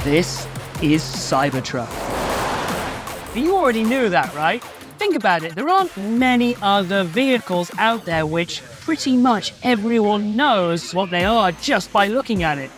This is Cybertruck. You already knew that, right? Think about it, there aren't many other vehicles out there which pretty much everyone knows what they are just by looking at it.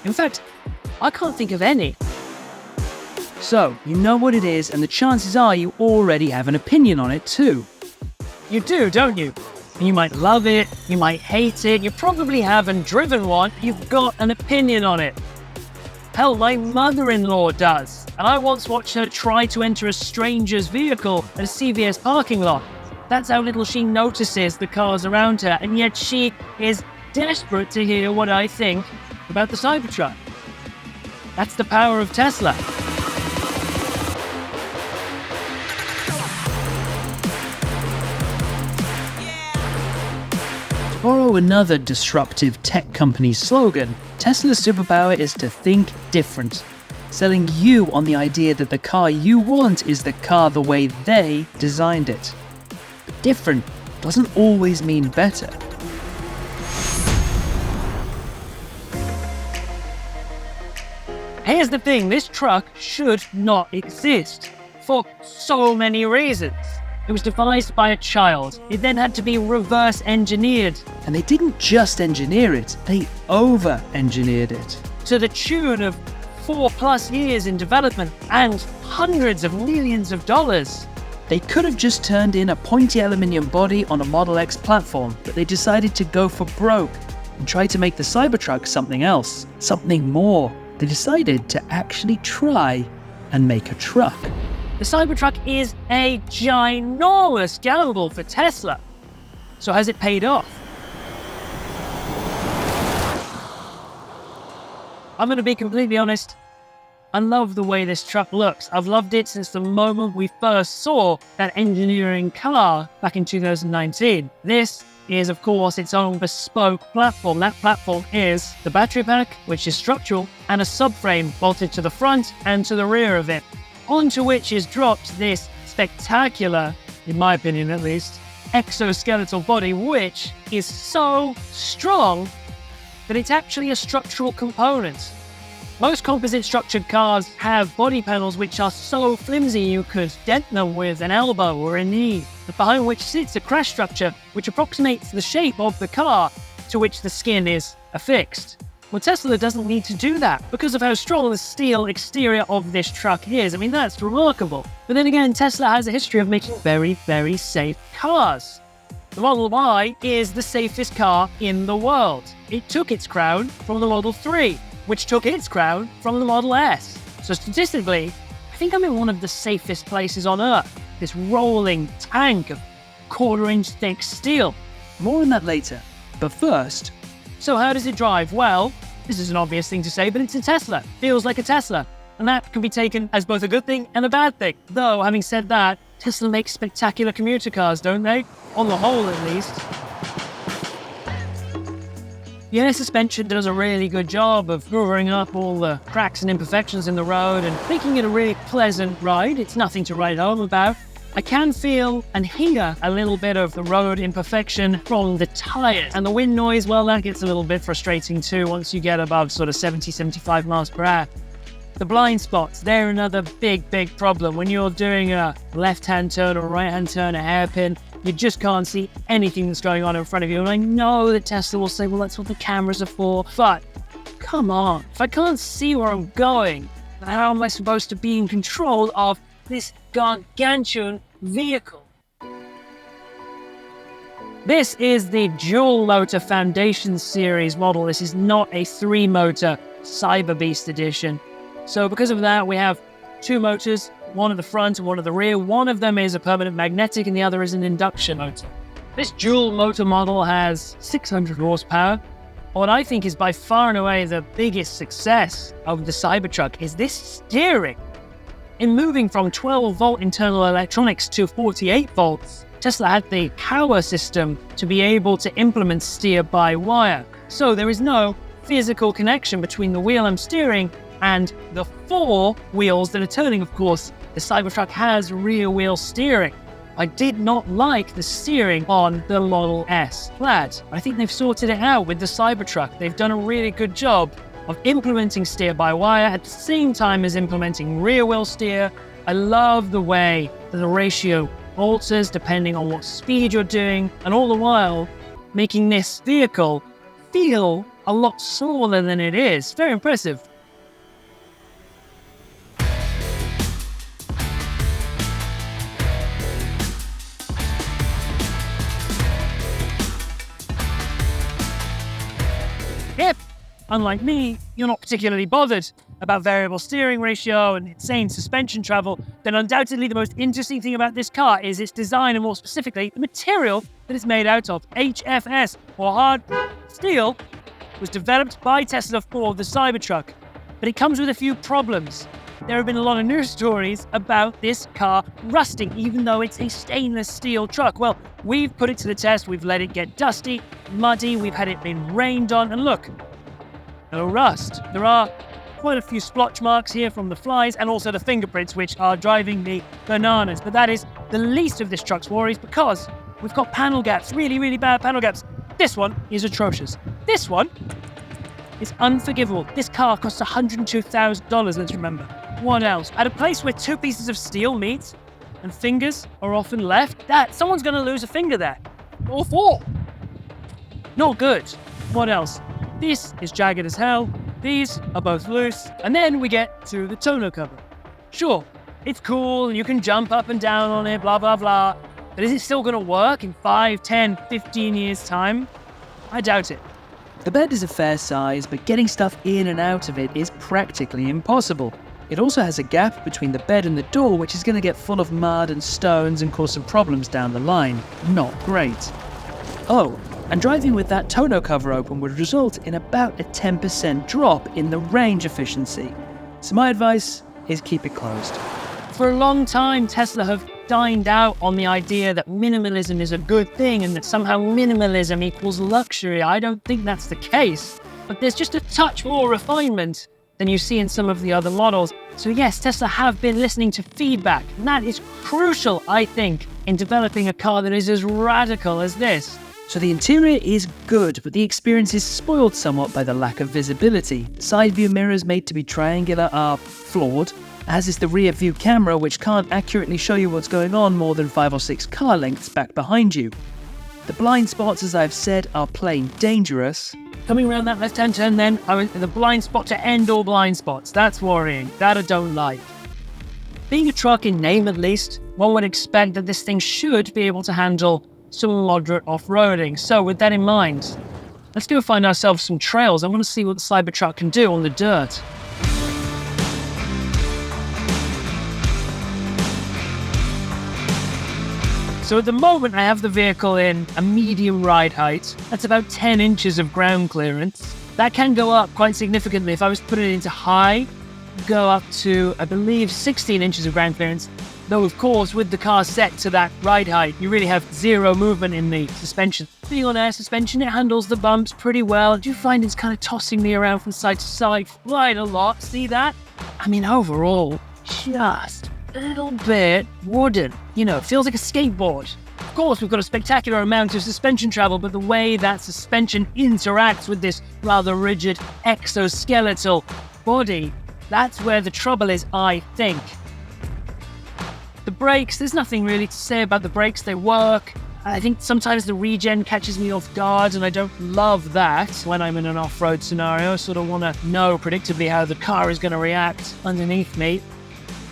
In fact, I can't think of any. So, you know what it is, and the chances are you already have an opinion on it too. You do, don't you? You might love it, you might hate it, you probably haven't driven one, you've got an opinion on it. Hell, my mother-in-law does, and I once watched her try to enter a stranger's vehicle at a CVS parking lot. That's how little she notices the cars around her, and yet she is desperate to hear what I think about the Cybertruck. That's the power of Tesla. To borrow another disruptive tech company's slogan, Tesla's superpower is to think different, selling you on the idea that the car you want is the car the way they designed it. But different doesn't always mean better. Here's the thing, this truck should not exist for so many reasons. It was devised by a child. It then had to be reverse engineered. And they didn't just engineer it, they over-engineered it. To the tune of 4+ years in development and hundreds of millions of dollars. They could have just turned in a pointy aluminium body on a Model X platform, but they decided to go for broke and try to make the Cybertruck something else, something more. They decided to actually try and make a truck. The Cybertruck is a ginormous gamble for Tesla. So has it paid off? I'm going to be completely honest. I love the way this truck looks. I've loved it since the moment we first saw that engineering car back in 2019. This is, of course, its own bespoke platform. That platform is the battery pack, which is structural, and a subframe bolted to the front and to the rear of it, onto which is dropped this spectacular, in my opinion at least, exoskeletal body, which is so strong that it's actually a structural component. Most composite structured cars have body panels which are so flimsy you could dent them with an elbow or a knee, behind which sits a crash structure which approximates the shape of the car to which the skin is affixed. Well, Tesla doesn't need to do that because of how strong the steel exterior of this truck is. I mean, that's remarkable. But then again, Tesla has a history of making very, very safe cars. The Model Y is the safest car in the world. It took its crown from the Model 3, which took its crown from the Model S. So statistically, I think I'm in one of the safest places on Earth. This rolling tank of 1/4-inch thick steel. More on that later. But first, so how does it drive? Well, this is an obvious thing to say, but it's a Tesla. Feels like a Tesla. And that can be taken as both a good thing and a bad thing. Though, having said that, Tesla makes spectacular commuter cars, don't they? On the whole, at least. The air suspension does a really good job of covering up all the cracks and imperfections in the road and making it a really pleasant ride. It's nothing to write home about. I can feel and hear a little bit of the road imperfection from the tires. And the wind noise, well, that gets a little bit frustrating too once you get above sort of 70, 75 miles per hour. The blind spots, they're another big problem. When you're doing a left-hand turn or a right-hand turn, a hairpin, you just can't see anything that's going on in front of you. And I know that Tesla will say, well, that's what the cameras are for. But come on, if I can't see where I'm going, how am I supposed to be in control of this gargantuan vehicle? This is the dual motor Foundation Series model. This is not a 3-motor Cyber Beast edition. So because of that, we have 2 motors, one at the front and one at the rear. One of them is a permanent magnetic and the other is an induction motor. This dual motor model has 600 horsepower. What I think is by far and away the biggest success of the Cybertruck is this steering. In moving from 12-volt internal electronics to 48 volts, Tesla had the power system to be able to implement steer-by-wire. So there is no physical connection between the wheel I'm steering and the 4 wheels that are turning. Of course, the Cybertruck has rear-wheel steering. I did not like the steering on the Model S Plaid. I think they've sorted it out with the Cybertruck. They've done a really good job of implementing steer-by-wire at the same time as implementing rear-wheel steer. I love the way that the ratio alters depending on what speed you're doing, and all the while making this vehicle feel a lot smaller than it is. Very impressive. If, unlike me, you're not particularly bothered about variable steering ratio and insane suspension travel, then undoubtedly the most interesting thing about this car is its design, and more specifically, the material that it's made out of. HFS, or hard steel, was developed by Tesla for the Cybertruck, but it comes with a few problems. There have been a lot of news stories about this car rusting, even though it's a stainless steel truck. Well, we've put it to the test, we've let it get dusty, muddy, we've had it been rained on, and look, no rust. There are quite a few splotch marks here from the flies and also the fingerprints, which are driving me bananas. But that is the least of this truck's worries, because we've got panel gaps, really, really bad panel gaps. This one is atrocious. This one is unforgivable. This car costs $102,000, let's remember. What else? At a place where two pieces of steel meet and fingers are often left, someone's going to lose a finger there. Or four. Not good. What else? This is jagged as hell. These are both loose. And then we get to the tonneau cover. Sure, it's cool and you can jump up and down on it, blah, blah, blah. But is it still going to work in 5, 10, 15 years' time? I doubt it. The bed is a fair size, but getting stuff in and out of it is practically impossible. It also has a gap between the bed and the door, which is going to get full of mud and stones and cause some problems down the line. Not great. Oh, and driving with that tonneau cover open would result in about a 10% drop in the range efficiency. So my advice is keep it closed. For a long time, Tesla have dined out on the idea that minimalism is a good thing and that somehow minimalism equals luxury. I don't think that's the case, but there's just a touch more refinement than you see in some of the other models. So yes, Tesla have been listening to feedback, and that is crucial, I think, in developing a car that is as radical as this. So the interior is good, but the experience is spoiled somewhat by the lack of visibility. Side view mirrors made to be triangular are flawed, as is the rear view camera, which can't accurately show you what's going on more than 5 or 6 car lengths back behind you. The blind spots, as I've said, are plain dangerous. Coming around that left-hand turn then, I went to the blind spot to end all blind spots. That's worrying. That I don't like. Being a truck in name at least, one would expect that this thing should be able to handle some moderate off-roading. So with that in mind, let's go find ourselves some trails. I want to see what the Cybertruck can do on the dirt. So at the moment I have the vehicle in a medium ride height. That's about 10 inches of ground clearance. That can go up quite significantly. If I was to put it into high, go up to, I believe, 16 inches of ground clearance. Though of course, with the car set to that ride height, you really have zero movement in the suspension. Being on air suspension, it handles the bumps pretty well. I do find it's kind of tossing me around from side to side quite a lot. See that? I mean, overall, just a little bit wooden. You know, it feels like a skateboard. Of course, we've got a spectacular amount of suspension travel, but the way that suspension interacts with this rather rigid exoskeletal body, that's where the trouble is, I think. The brakes, there's nothing really to say about the brakes. They work. I think sometimes the regen catches me off guard, and I don't love that when I'm in an off-road scenario. I sort of want to know predictably how the car is going to react underneath me.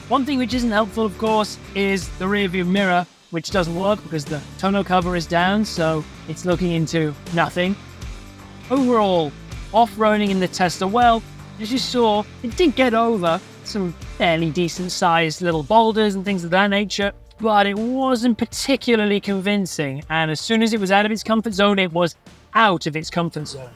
One thing which isn't helpful, of course, is the rear view mirror, which doesn't work because the tonneau cover is down, so it's looking into nothing. Overall, off-roading in the Tesla, well, as you saw, it did get over some fairly decent-sized little boulders and things of that nature, but it wasn't particularly convincing, and as soon as it was out of its comfort zone, it was out of its comfort zone.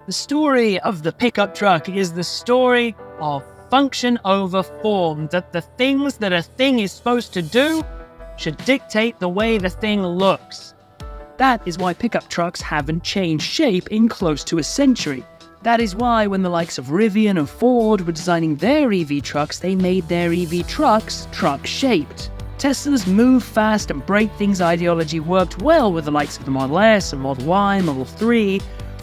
The story of the pickup truck is the story of function over form, that the things that a thing is supposed to do should dictate the way the thing looks. That is why pickup trucks haven't changed shape in close to a century. That is why when the likes of Rivian and Ford were designing their EV trucks, they made their EV trucks truck-shaped. Tesla's move fast and break things ideology worked well with the likes of the Model S and Model Y, Model 3,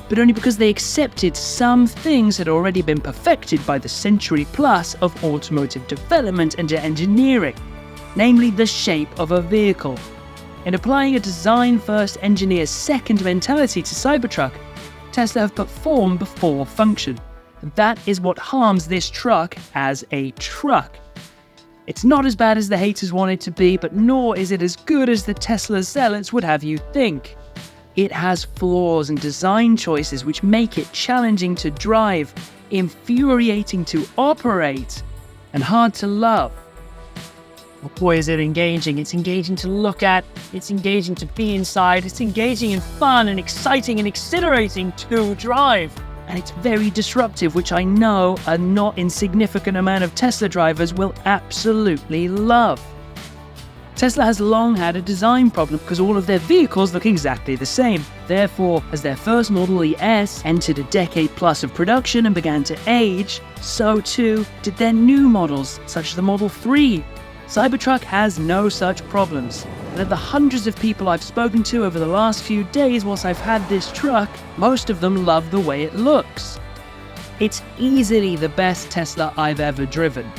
but only because they accepted some things had already been perfected by the century plus of automotive development and engineering, namely the shape of a vehicle. In applying a design-first, engineer-second mentality to Cybertruck, Tesla have put form before function. And that is what harms this truck as a truck. It's not as bad as the haters want it to be, but nor is it as good as the Tesla zealots would have you think. It has flaws and design choices which make it challenging to drive, infuriating to operate, and hard to love. Oh boy, is it engaging. It's engaging to look at, it's engaging to be inside, it's engaging and fun and exciting and exhilarating to drive. And it's very disruptive, which I know a not insignificant amount of Tesla drivers will absolutely love. Tesla has long had a design problem because all of their vehicles look exactly the same. Therefore, as their first Model S entered a decade plus of production and began to age, so too did their new models, such as the Model 3. Cybertruck has no such problems. And of the hundreds of people I've spoken to over the last few days whilst I've had this truck, most of them love the way it looks. It's easily the best Tesla I've ever driven.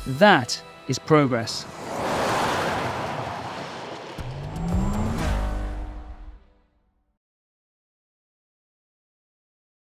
That is progress.